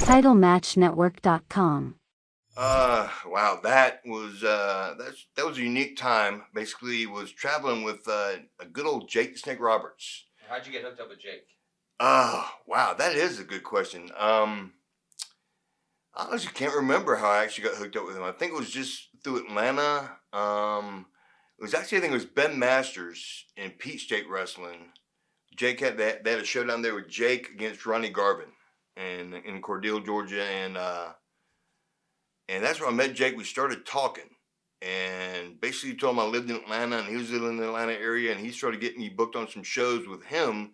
TitleMatchNetwork.com. Wow, that was that was a unique time. Basically, was traveling with a good old Jake the Snake Roberts. How'd you get hooked up with Jake? Wow, that is a good question. I honestly can't remember how I actually got hooked up with him. I think it was just through Atlanta. It was actually, I think it was Ben Masters in Pete State Wrestling. Jake had that. They had a showdown there with Jake against Ronnie Garvin in Cordele, Georgia, and that's where I met Jake. We started talking, and basically told him I lived in Atlanta, and he was living in the Atlanta area, and he started getting me booked on some shows with him.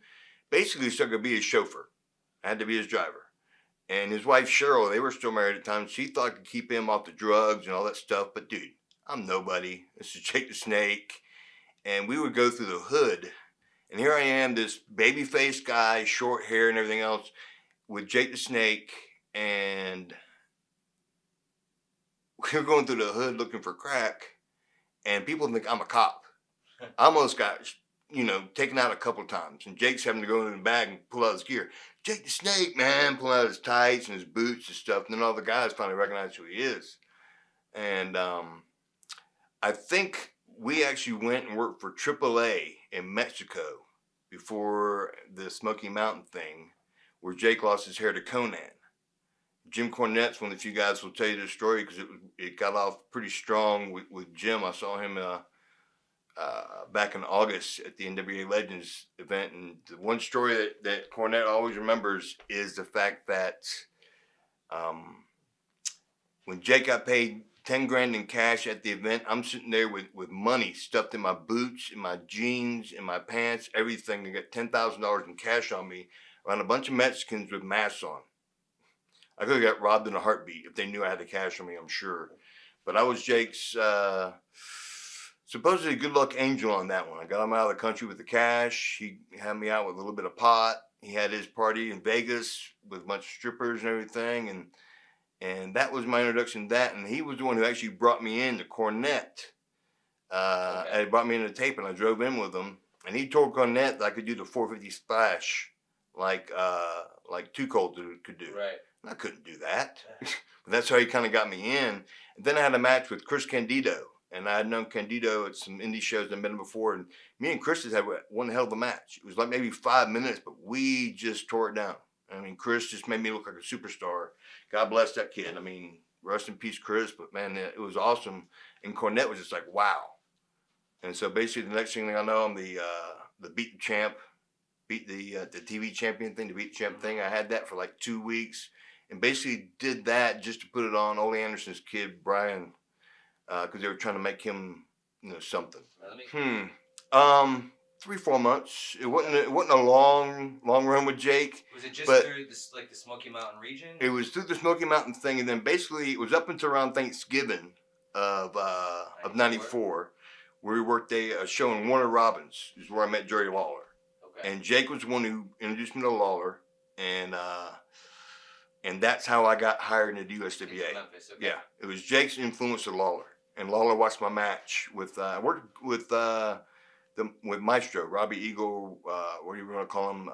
Basically, so I could be his chauffeur. I had to be his driver. And his wife, Cheryl, they were still married at the time. She thought I could keep him off the drugs and all that stuff. But, dude, I'm nobody. This is Jake the Snake. And we would go through the hood. And here I am, this baby-faced guy, short hair and everything else, with Jake the Snake. And we were going through the hood looking for crack. And people think I'm a cop. I almost got, taken out a couple of times. And Jake's having to go in the bag and pull out his gear. Jake the Snake, man, pulling out his tights and his boots and stuff. And then all the guys finally recognize who he is. And I think we actually went and worked for AAA in Mexico before the Smoky Mountain thing, where Jake lost his hair to Conan. Jim Cornette's one of the few guys who will tell you this story because it got off pretty strong with Jim. I saw him back in August at the NWA Legends event, and the one story that Cornette always remembers is the fact that when Jake got paid 10 grand in cash at the event, I'm sitting there with money stuffed in my boots, in my jeans, in my pants, everything. I got $10,000 in cash on me around a bunch of Mexicans with masks on. I could have got robbed in a heartbeat if they knew I had the cash on me, I'm sure. But I was Jake's supposedly good luck angel on that one. I got him out of the country with the cash. He had me out with a little bit of pot. He had his party in Vegas with a bunch of strippers and everything. And that was my introduction to that. And he was the one who actually brought me in to Cornette. And he brought me in the tape, and I drove in with him. And he told Cornette that I could do the 450 splash like Too Cold could do. Right. And I couldn't do that. But that's how he kind of got me in. And then I had a match with Chris Candido. And I had known Candido at some indie shows I'd met him before. And me and Chris had one hell of a match. It was like maybe 5 minutes, but we just tore it down. I mean, Chris just made me look like a superstar. God bless that kid. I mean, rest in peace, Chris. But, man, it was awesome. And Cornette was just like, wow. And so basically the next thing I know, I'm the beat the champ, beat the TV champion thing, the beat the champ thing. I had that for like 2 weeks. And basically did that just to put it on Ole Anderson's kid, Brian, because they were trying to make him, something. 3-4 months. It wasn't a long run with Jake. Was it just through the Smoky Mountain region? It was through the Smoky Mountain thing, and then basically it was up until around Thanksgiving of '94, where we worked a show in Warner Robins, is where I met Jerry Lawler. Okay. And Jake was the one who introduced me to Lawler, and that's how I got hired into the USWA. Memphis, okay. Yeah, it was Jake's influence of Lawler, and Lawler watched my match with I worked with Maestro Robbie Eagle, what do you want to call him,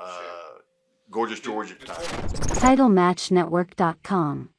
Gorgeous George at the time. TitleMatchNetwork.com.